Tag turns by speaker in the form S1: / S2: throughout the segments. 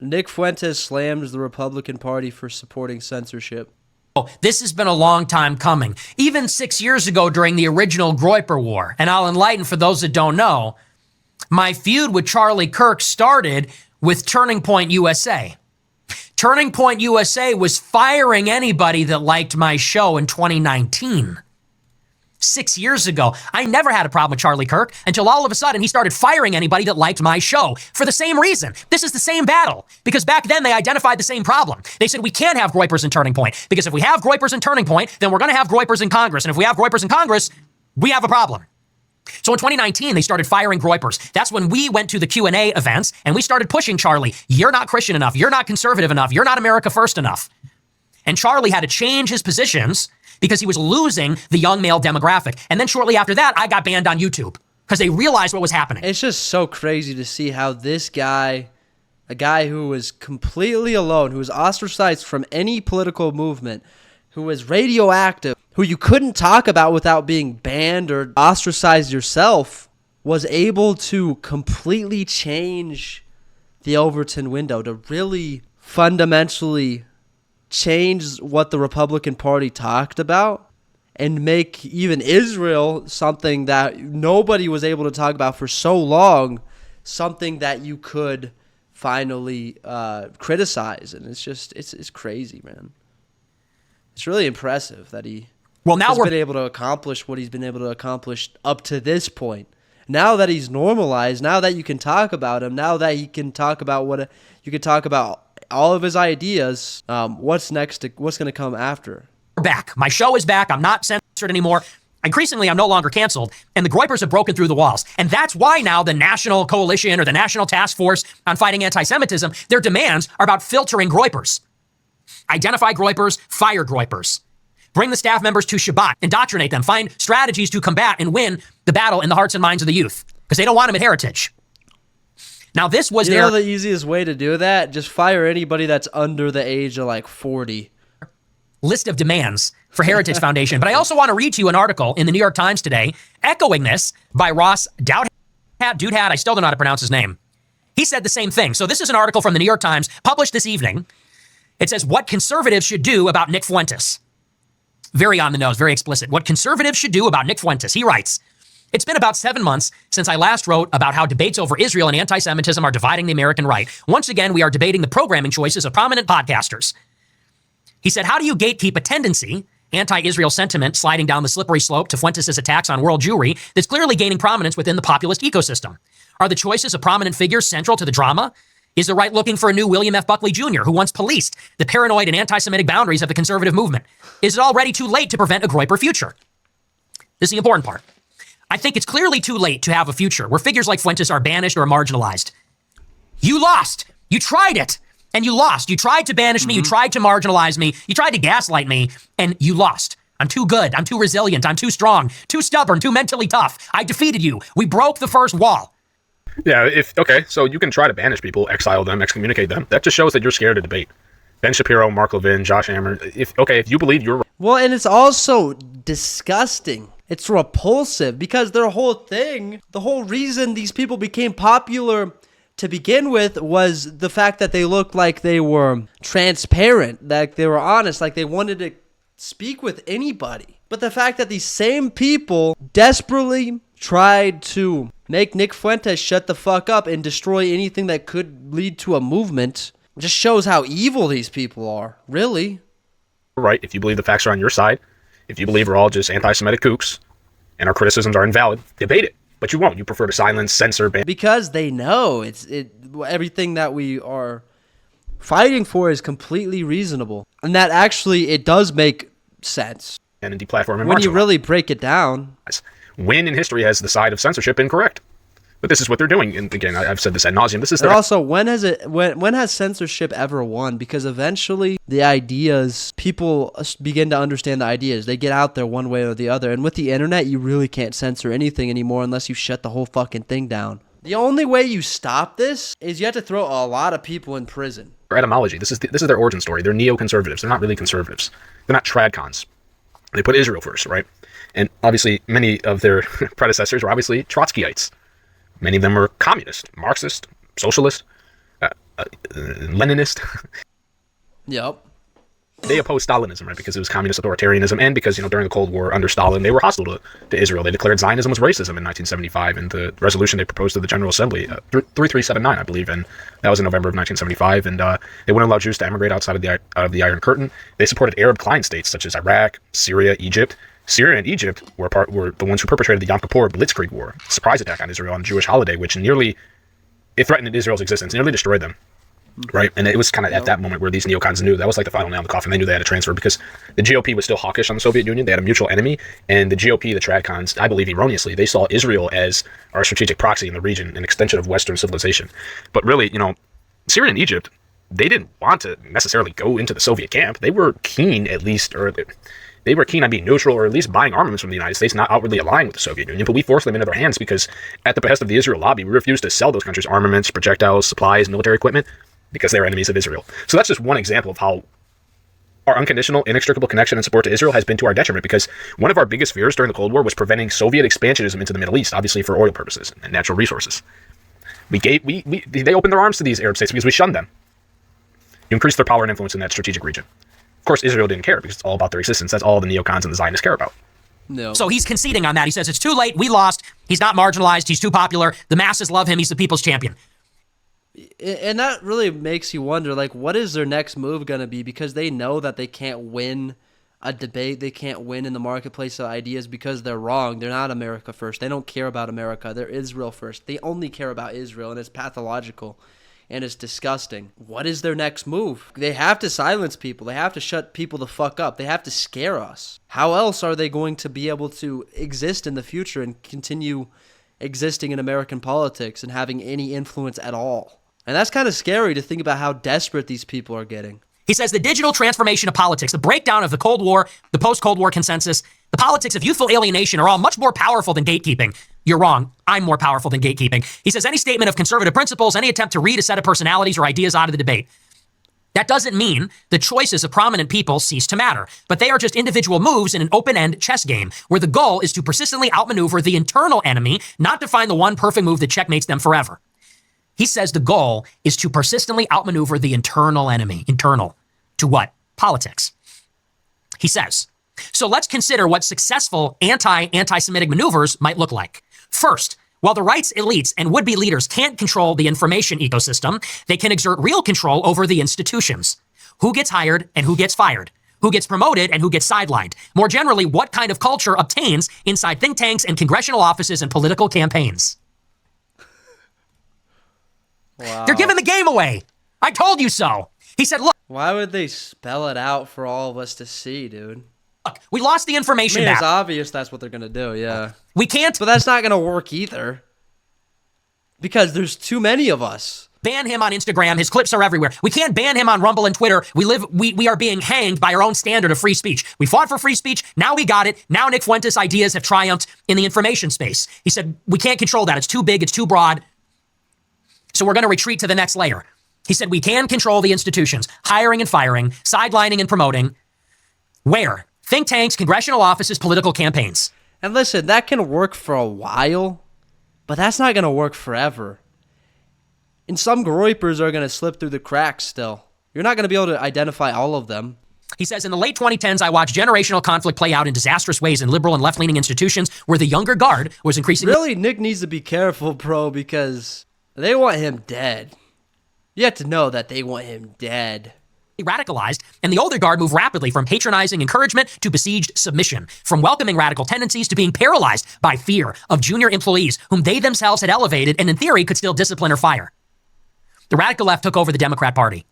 S1: Nick Fuentes slams the Republican Party for supporting censorship.
S2: This has been a long time coming. Even 6 years ago during the original Groyper War, and I'll enlighten for those that don't know, my feud with Charlie Kirk started with Turning Point USA. Turning Point USA was firing anybody that liked my show in 2019. 6 years ago, I never had a problem with Charlie Kirk until all of a sudden he started firing anybody that liked my show for the same reason. This is the same battle because back then they identified the same problem. They said we can't have Groypers in Turning Point because if we have Groypers in Turning Point, then we're going to have Groypers in Congress. And if we have Groypers in Congress, we have a problem. So in 2019, they started firing Groypers. That's when we went to the Q&A events and we started pushing Charlie. You're not Christian enough. You're not conservative enough. You're not America first enough. And Charlie had to change his positions because he was losing the young male demographic. And then shortly after that, I got banned on YouTube because they realized what was happening.
S1: It's just so crazy to see how this guy, a guy who was completely alone, who was ostracized from any political movement, who was radioactive, who you couldn't talk about without being banned or ostracized yourself, was able to completely change the Overton window, to really fundamentally change what the Republican Party talked about and make even Israel something that nobody was able to talk about for so long, something that you could finally criticize. And it's just, it's crazy, man. It's really impressive that he has been able to accomplish what he's been able to accomplish up to this point. Now that he's normalized, now that you can talk about him, now that he can talk about you can talk about all of his ideas, what's next? What's going to come after?
S2: We're back. My show is back. I'm not censored anymore. Increasingly, I'm no longer canceled, and the Groypers have broken through the walls. And that's why now the National Coalition or the National Task Force on Fighting Anti-Semitism, their demands are about filtering Groypers. Identify Groypers, fire Groypers. Bring the staff members to Shabbat, indoctrinate them, find strategies to combat and win the battle in the hearts and minds of the youth, because they don't want them at Heritage. Now, this was
S1: the easiest way to do that? Just fire anybody that's under the age of like 40.
S2: List of demands for Heritage Foundation. But I also want to read to you an article in the New York Times today, echoing this by Ross Doudhat. I still don't know how to pronounce his name. He said the same thing. So this is an article from the New York Times published this evening. It says what conservatives should do about Nick Fuentes. Very on the nose, very explicit. What conservatives should do about Nick Fuentes. He writes, it's been about 7 months since I last wrote about how debates over Israel and anti-Semitism are dividing the American right. Once again, we are debating the programming choices of prominent podcasters. He said, how do you gatekeep a tendency, anti-Israel sentiment sliding down the slippery slope to Fuentes' attacks on world Jewry that's clearly gaining prominence within the populist ecosystem? Are the choices of prominent figures central to the drama? Is the right looking for a new William F. Buckley Jr. who once policed the paranoid and anti-Semitic boundaries of the conservative movement? Is it already too late to prevent a Groyper future? This is the important part. I think it's clearly too late to have a future where figures like Fuentes are banished or marginalized. You lost. You tried it, and you lost. You tried to banish me. You tried to marginalize me. You tried to gaslight me, and you lost. I'm too good. I'm too resilient. I'm too strong, too stubborn, too mentally tough. I defeated you. We broke the first wall.
S3: Yeah, so you can try to banish people, exile them, excommunicate them. That just shows that you're scared to debate. Ben Shapiro, Mark Levin, Josh Hammer. If you believe you're...
S1: Well, and it's also disgusting. It's repulsive because their whole thing, the whole reason these people became popular to begin with was the fact that they looked like they were transparent, like they were honest, like they wanted to speak with anybody. But the fact that these same people desperately tried to make Nick Fuentes shut the fuck up and destroy anything that could lead to a movement just shows how evil these people are, really.
S3: Right, if you believe the facts are on your side, if you believe we're all just anti-Semitic kooks and our criticisms are invalid, debate it. But you won't. You prefer to silence, censor, ban.
S1: Because they know everything that we are fighting for is completely reasonable. And that actually, it does make sense.
S3: And deplatform and
S1: when you really break it down.
S3: When in history has the side of censorship been correct? But this is what they're doing. And again, I've said this ad nauseum. This is their...
S1: Also, when has censorship ever won? Because eventually the ideas, people begin to understand the ideas. They get out there one way or the other. And with the internet, you really can't censor anything anymore unless you shut the whole fucking thing down. The only way you stop this is you have to throw a lot of people in prison.
S3: Their etymology. This is their origin story. They're neoconservatives. They're not really conservatives. They're not tradcons. They put Israel first, right? And obviously, many of their predecessors were obviously Trotskyites. Many of them were communist, Marxist, socialist. Leninist.
S1: Yep.
S3: They opposed Stalinism, right, because it was communist authoritarianism, and because, during the Cold War under Stalin, they were hostile to Israel. They declared Zionism was racism in 1975, and the resolution they proposed to the General Assembly, 3379, I believe, and that was in November of 1975, and they wouldn't allow Jews to emigrate outside of the Iron Curtain. They supported Arab client states such as Iraq, Syria, Egypt. Syria and Egypt were the ones who perpetrated the Yom Kippur Blitzkrieg War, a surprise attack on Israel on a Jewish holiday, which it threatened Israel's existence, nearly destroyed them. Right, and it was kind of at that moment where these neocons knew that was like the final nail in the coffin. They knew they had to transfer because the GOP was still hawkish on the Soviet Union. They had a mutual enemy, and the GOP, the Tradcons, I believe erroneously, they saw Israel as our strategic proxy in the region, an extension of Western civilization. But really, Syria and Egypt, they didn't want to necessarily go into the Soviet camp. They were keen, at least, or they were keen on being neutral, or at least buying armaments from the United States, not outwardly aligned with the Soviet Union. But we forced them into their hands because, at the behest of the Israel lobby, we refused to sell those countries armaments, projectiles, supplies, military equipment, because they were enemies of Israel. So that's just one example of how our unconditional, inextricable connection and support to Israel has been to our detriment, because one of our biggest fears during the Cold War was preventing Soviet expansionism into the Middle East, obviously for oil purposes and natural resources. They opened their arms to these Arab states because we shunned them. You increased their power and influence in that strategic region. Of course, Israel didn't care because it's all about their existence. That's all the neocons and the Zionists care about.
S1: No.
S2: So he's conceding on that. He says it's too late. We lost. He's not marginalized. He's too popular. The masses love him. He's the people's champion.
S1: And that really makes you wonder, what is their next move going to be? Because they know that they can't win a debate. They can't win in the marketplace of ideas because they're wrong. They're not America first. They don't care about America. They're Israel first. They only care about Israel, and it's pathological, and it's disgusting. What is their next move? They have to silence people. They have to shut people the fuck up. They have to scare us. How else are they going to be able to exist in the future and continue existing in American politics and having any influence at all? And that's kind of scary to think about how desperate these people are getting.
S2: He says the digital transformation of politics, the breakdown of the Cold War, the post-Cold War consensus, the politics of youthful alienation are all much more powerful than gatekeeping. You're wrong. I'm more powerful than gatekeeping. He says any statement of conservative principles, any attempt to read a set of personalities or ideas out of the debate. That doesn't mean the choices of prominent people cease to matter, but they are just individual moves in an open-end chess game where the goal is to persistently outmaneuver the internal enemy, not to find the one perfect move that checkmates them forever. He says the goal is to persistently outmaneuver the internal enemy. Internal to what? Politics. He says, so let's consider what successful anti-Semitic maneuvers might look like. First, while the right's elites and would-be leaders can't control the information ecosystem, they can exert real control over the institutions. Who gets hired and who gets fired? Who gets promoted and who gets sidelined? More generally, what kind of culture obtains inside think tanks and congressional offices and political campaigns?
S1: Wow.
S2: They're giving the game away. I told you so. He said, look.
S1: Why would they spell it out for all of us to see, dude?
S2: Look, we lost the information
S1: It's
S2: battle.
S1: obvious that's what they're going to do, yeah.
S2: We can't
S1: But that's not going to work either. Because there's too many of us.
S2: ban him on Instagram. His clips are everywhere. We can't ban him on Rumble and Twitter. We are being hanged by our own standard of free speech. We fought for free speech. Now we got it. Now Nick Fuentes' ideas have triumphed in the information space. He said, we can't control that. It's too big. It's too broad. So we're going to retreat to the next layer. He said, we can control the institutions, hiring and firing, sidelining and promoting. Where? Think tanks, congressional offices, political campaigns.
S1: And listen, that can work for a while, but that's not going to work forever. And some groypers are going to slip through the cracks still. You're not going to be able to identify all of them.
S2: He says, in the late 2010s, I watched generational conflict play out in disastrous ways in liberal and left-leaning institutions where the younger guard was increasingly...
S1: Really, Nick needs to be careful, bro, because they want him dead. You have to know that they want him dead.
S2: radicalized, and the older guard moved rapidly from patronizing encouragement to besieged submission, from welcoming radical tendencies to being paralyzed by fear of junior employees whom they themselves had elevated and in theory could still discipline or fire. The radical left took over the Democrat Party.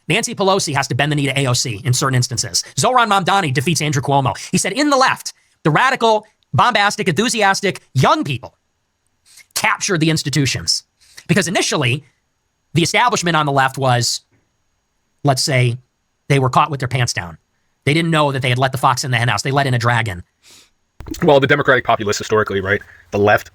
S2: Nancy Pelosi has to bend the knee to AOC in certain instances. Zohran Mamdani defeats Andrew Cuomo. He said, in the left, the radical, bombastic, enthusiastic young people captured the institutions. Because initially, the establishment on the left was, let's say, they were caught with their pants down. They didn't know that they had let the fox in the henhouse. They let in a dragon.
S3: Well, the Democratic populists historically, right? The left,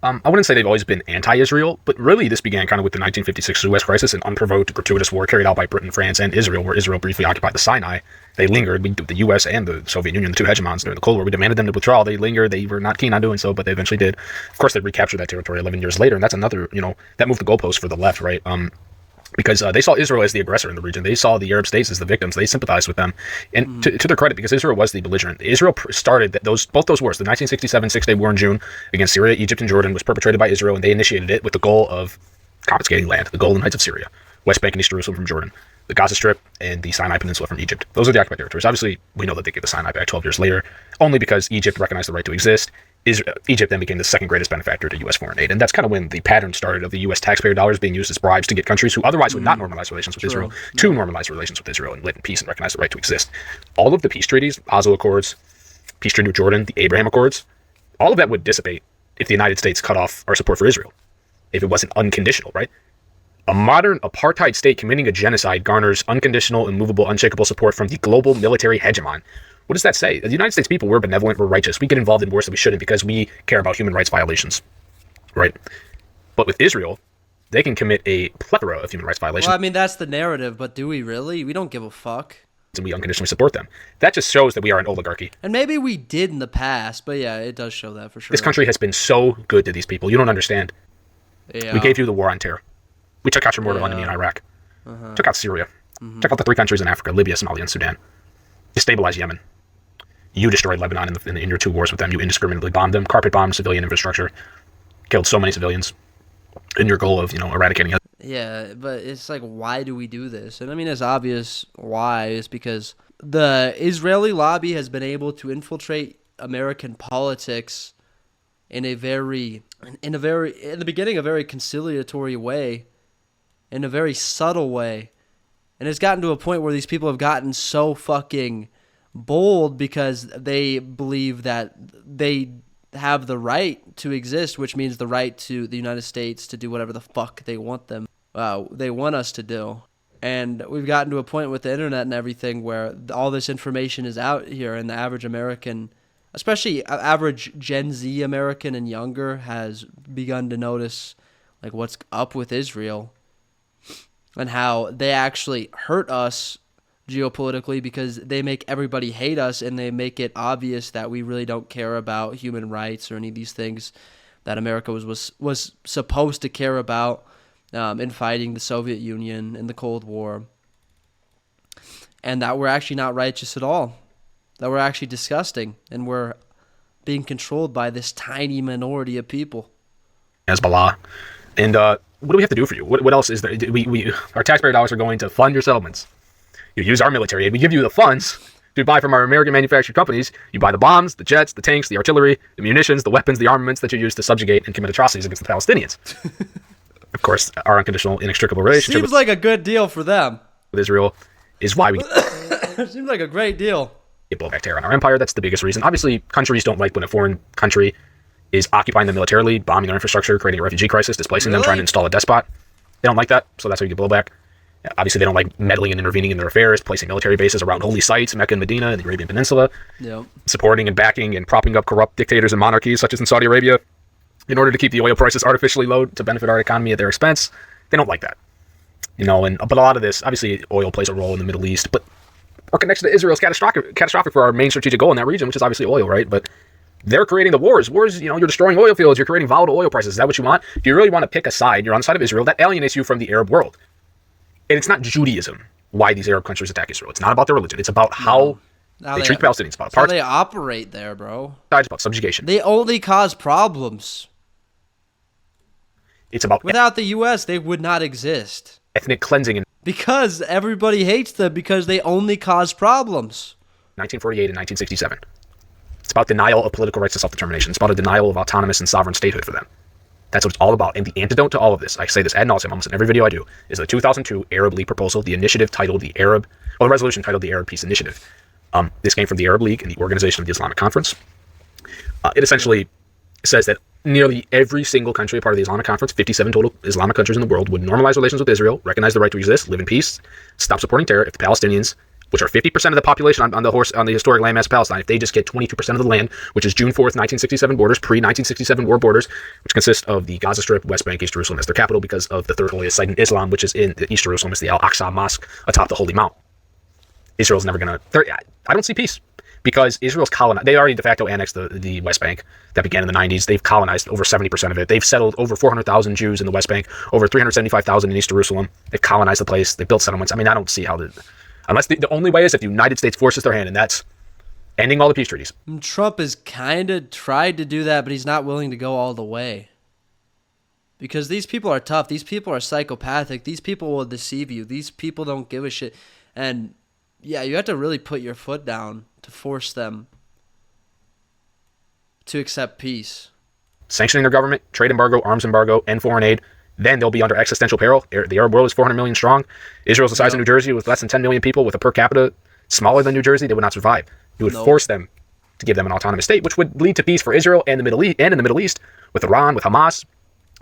S3: I wouldn't say they've always been anti-Israel, but really this began kind of with the 1956 Suez Crisis, an unprovoked, gratuitous war carried out by Britain, France, and Israel, where Israel briefly occupied the Sinai. They lingered. The U.S. and the Soviet Union, the two hegemons during the Cold War, we demanded them to withdraw. They lingered. They were not keen on doing so, but they eventually did. Of course, they recaptured that territory 11 years later, and that's another, that moved the goalpost for the left, right? because they saw Israel as the aggressor in the region. They saw the Arab states as the victims. They sympathized with them. And to their credit, because Israel was the belligerent, Israel started both those wars. The 1967 Six-Day War in June against Syria, Egypt, and Jordan was perpetrated by Israel, and they initiated it with the goal of confiscating land, the Golden Heights of Syria, West Bank and East Jerusalem from Jordan, the Gaza Strip, and the Sinai Peninsula from Egypt. Those are the occupied territories. Obviously, we know that they gave the Sinai back 12 years later, only because Egypt recognized the right to exist. Egypt then became the second greatest benefactor to U.S. foreign aid. And that's kind of when the pattern started of the U.S. taxpayer dollars being used as bribes to get countries who otherwise would not normalize relations with Israel to normalize relations with Israel and live in peace and recognize the right to exist. All of the peace treaties, Oslo Accords, peace treaty with Jordan, the Abraham Accords, all of that would dissipate if the United States cut off our support for Israel, if it wasn't unconditional, right? A modern apartheid state committing a genocide garners unconditional, immovable, unshakable support from the global military hegemon. What does that say? The United States people, we're benevolent, we're righteous. We get involved in wars that we shouldn't because we care about human rights violations, right? But with Israel, they can commit a plethora of human rights violations.
S1: Well, I mean, that's the narrative, but do we really? We don't give a fuck.
S3: And we unconditionally support them. That just shows that we are an oligarchy.
S1: And maybe we did in the past, but yeah, it does show that for sure.
S3: This country has been so good to these people. You don't understand.
S1: Yeah.
S3: We gave you the war on terror. We took out your mortal enemy in Iraq. Took out Syria. Took out the 3 countries in Africa, Libya, Somalia, and Sudan. Destabilized Yemen. You destroyed Lebanon in your 2 wars with them. You indiscriminately bombed them, carpet bombed civilian infrastructure, killed so many civilians in your goal of, eradicating it.
S1: Yeah, but it's like, why do we do this? And I mean, it's obvious why. It's because the Israeli lobby has been able to infiltrate American politics in the beginning, a very conciliatory way, in a very subtle way. And it's gotten to a point where these people have gotten so fucking bold because they believe that they have the right to exist, which means the right to the United States to do whatever the fuck they want us to do. And we've gotten to a point with the internet and everything where all this information is out here, and the average American, especially average Gen Z American and younger, has begun to notice like what's up with Israel and how they actually hurt us geopolitically because they make everybody hate us, and they make it obvious that we really don't care about human rights or any of these things that America was supposed to care about in fighting the Soviet Union in the Cold War, and that we're actually not righteous at all, that we're actually disgusting, and we're being controlled by this tiny minority of people.
S3: Hezbollah. And what do we have to do for you? What else is there? Our taxpayer dollars are going to fund your settlements. You use our military aid. We give you the funds to buy from our American manufactured companies. You buy the bombs, the jets, the tanks, the artillery, the munitions, the weapons, the armaments that you use to subjugate and commit atrocities against the Palestinians. Of course, our unconditional, inextricable relationship
S1: Seems like a good deal for them.
S3: with Israel is why we
S1: Seems like a great deal.
S3: get blowback terror on our empire. That's the biggest reason. Obviously, countries don't like when a foreign country is occupying them militarily, bombing their infrastructure, creating a refugee crisis, displacing them, trying to install a despot. They don't like that, so that's how you get blowback. Obviously, they don't like meddling and intervening in their affairs, placing military bases around holy sites, Mecca and Medina, and the Arabian Peninsula, supporting and backing and propping up corrupt dictators and monarchies, such as in Saudi Arabia, in order to keep the oil prices artificially low to benefit our economy at their expense. They don't like that. But a lot of this, obviously, oil plays a role in the Middle East, but our connection to Israel is catastrophic for our main strategic goal in that region, which is obviously oil, right? But they're creating the wars. Wars, you're destroying oil fields, you're creating volatile oil prices. Is that what you want? Do you really want to pick a side? You're on the side of Israel. That alienates you from the Arab world. And it's not Judaism why these Arab countries attack Israel. It's not about their religion. It's about how they treat Palestinians. About
S1: how they operate there, bro.
S3: It's about subjugation.
S1: They only cause problems.
S3: It's about
S1: without the U.S., they would not exist.
S3: Ethnic cleansing. And
S1: because everybody hates them because they only cause problems.
S3: 1948 and 1967. It's about denial of political rights to self-determination. It's about a denial of autonomous and sovereign statehood for them. That's what it's all about. And the antidote to all of this, I say this ad nauseum almost in every video I do, is the 2002 Arab League proposal, the initiative titled the resolution titled the Arab Peace Initiative. This came from the Arab League and the Organization of the Islamic Conference. It essentially says that nearly every single country a part of the Islamic Conference, 57 total Islamic countries in the world, would normalize relations with Israel, recognize the right to exist, live in peace, stop supporting terror if the Palestinians, which are 50% of the population on the historic landmass of Palestine, if they just get 22% of the land, which is June 4th, 1967 borders, pre-1967 war borders, which consist of the Gaza Strip, West Bank, East Jerusalem as their capital because of the third holiest site in Islam, which is in East Jerusalem, is the Al-Aqsa Mosque atop the Holy Mount. Israel's never going to... I don't see peace. because Israel's colonized. They already de facto annexed the West Bank. That began in the 90s. They've colonized over 70% of it. They've settled over 400,000 Jews in the West Bank, over 375,000 in East Jerusalem. They've colonized the place. They built settlements. I mean, I don't see how unless the only way is if the United States forces their hand, and that's ending all the peace treaties.
S1: Trump has kind of tried to do that, but he's not willing to go all the way. Because these people are tough. These people are psychopathic. These people will deceive you. These people don't give a shit. And yeah, you have to really put your foot down to force them to accept peace.
S3: Sanctioning their government, trade embargo, arms embargo, and foreign aid, then they'll be under existential peril. The Arab world is 400 million strong. Israel's the size of New Jersey with less than 10 million people with a per capita smaller than New Jersey. They would not survive. You would force them to give them an autonomous state, which would lead to peace for Israel and the Middle East, and in the Middle East with Iran, with Hamas.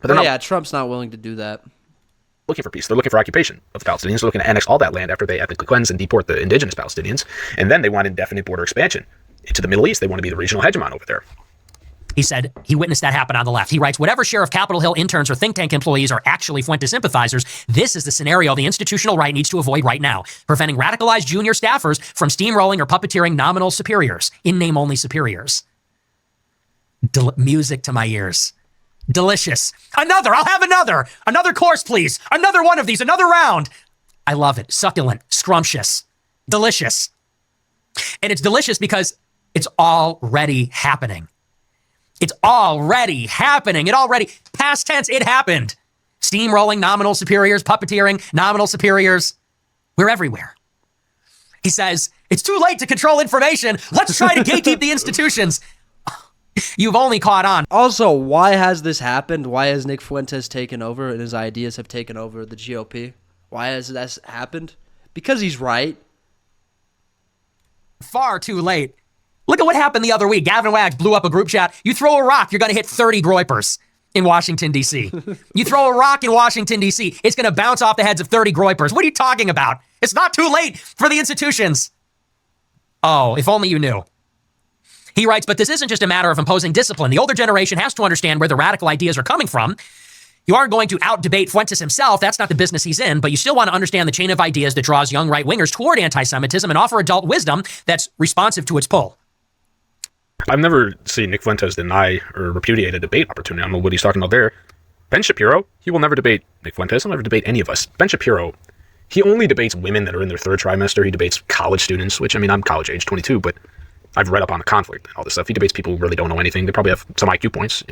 S3: But they're not
S1: Trump's not willing to do that.
S3: Looking for peace. They're looking for occupation of the Palestinians. They're looking to annex all that land after they ethnically cleanse and deport the indigenous Palestinians. And then they want indefinite border expansion into the Middle East. They want to be the regional hegemon over there.
S2: He said he witnessed that happen on the left. He writes, whatever share of Capitol Hill interns or think tank employees are actually Fuentes sympathizers, this is the scenario the institutional right needs to avoid right now, preventing radicalized junior staffers from steamrolling or puppeteering nominal superiors, in-name only superiors. Music to my ears. Delicious. Another. I'll have another. Another course, please. Another one of these. Another round. I love it. Succulent. Scrumptious. Delicious. And it's delicious because it's already happening. It's already happening. Past tense, it happened. Steamrolling nominal superiors, puppeteering nominal superiors. We're everywhere. He says, it's too late to control information. Let's try to gatekeep the institutions. You've only caught on.
S1: Also, why has this happened? Why has Nick Fuentes taken over and his ideas have taken over the GOP? Why has this happened? Because he's right.
S2: Far too late. Look at what happened the other week. Gavin Wags blew up a group chat. You throw a rock, you're going to hit 30 groypers in Washington, D.C. You throw a rock in Washington, D.C., it's going to bounce off the heads of 30 groypers. What are you talking about? It's not too late for the institutions. Oh, if only you knew. He writes, but this isn't just a matter of imposing discipline. The older generation has to understand where the radical ideas are coming from. You aren't going to out-debate Fuentes himself. That's not the business he's in, but you still want to understand the chain of ideas that draws young right-wingers toward anti-Semitism and offer adult wisdom that's responsive to its pull.
S3: I've never seen Nick Fuentes deny or repudiate a debate opportunity. I don't know what he's talking about there. Ben Shapiro, he will never debate Nick Fuentes. He'll never debate any of us. Ben Shapiro, he only debates women that are in their third trimester. He debates college students, which, I mean, I'm college age, 22, but I've read up on the conflict and all this stuff. He debates people who really don't know anything. They probably have some IQ points,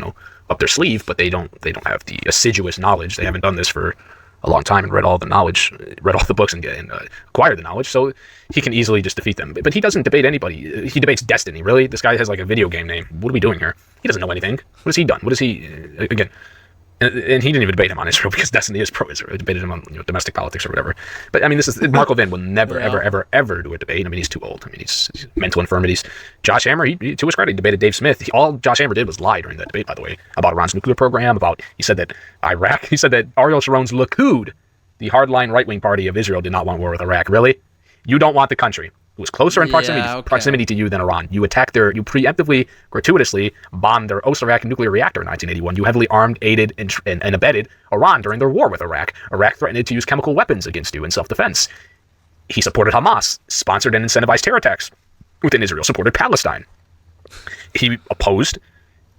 S3: up their sleeve, but they don't have the assiduous knowledge. They haven't done this for a long time and read all the knowledge, read all the books and acquired the knowledge. So he can easily just defeat them. But he doesn't debate anybody. He debates Destiny. Really? This guy has like a video game name. What are we doing here? He doesn't know anything. What has he done? What is he, again, and he didn't even debate him on Israel because Destiny is pro-Israel. He debated him on domestic politics or whatever. But I mean, Mark Levin will never, ever do a debate. I mean, he's too old. I mean, he's mental infirmities. Josh Hammer, he to his credit, he debated Dave Smith. All Josh Hammer did was lie during that debate, by the way, about Iran's nuclear program, he said that Ariel Sharon's Likud, the hardline right-wing party of Israel, did not want war with Iraq. Really? You don't want the country who was closer in proximity to you than Iran. You preemptively, gratuitously bombed their Osirak nuclear reactor in 1981. You heavily armed, aided, and abetted Iran during their war with Iraq. Iraq threatened to use chemical weapons against you in self-defense. He supported Hamas, sponsored and incentivized terror attacks within Israel, supported Palestine. He opposed,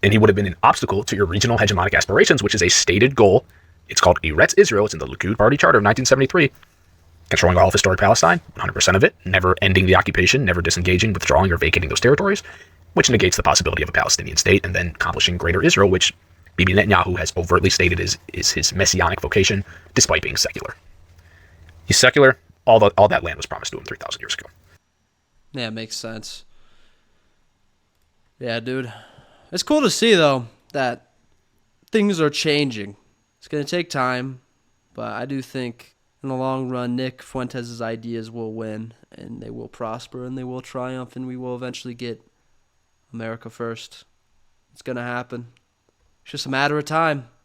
S3: and he would have been an obstacle to your regional hegemonic aspirations, which is a stated goal. It's called Eretz Israel. It's in the Likud Party Charter of 1973. Controlling all of historic Palestine, 100% of it, never ending the occupation, never disengaging, withdrawing, or vacating those territories, which negates the possibility of a Palestinian state, and then accomplishing Greater Israel, which Bibi Netanyahu has overtly stated is his messianic vocation, despite being secular. He's secular. All that land was promised to him 3,000 years ago.
S1: Yeah, it makes sense. Yeah, dude. It's cool to see, though, that things are changing. It's going to take time, but I do think in the long run, Nick Fuentes' ideas will win, and they will prosper, and they will triumph, and we will eventually get America first. It's going to happen. It's just a matter of time.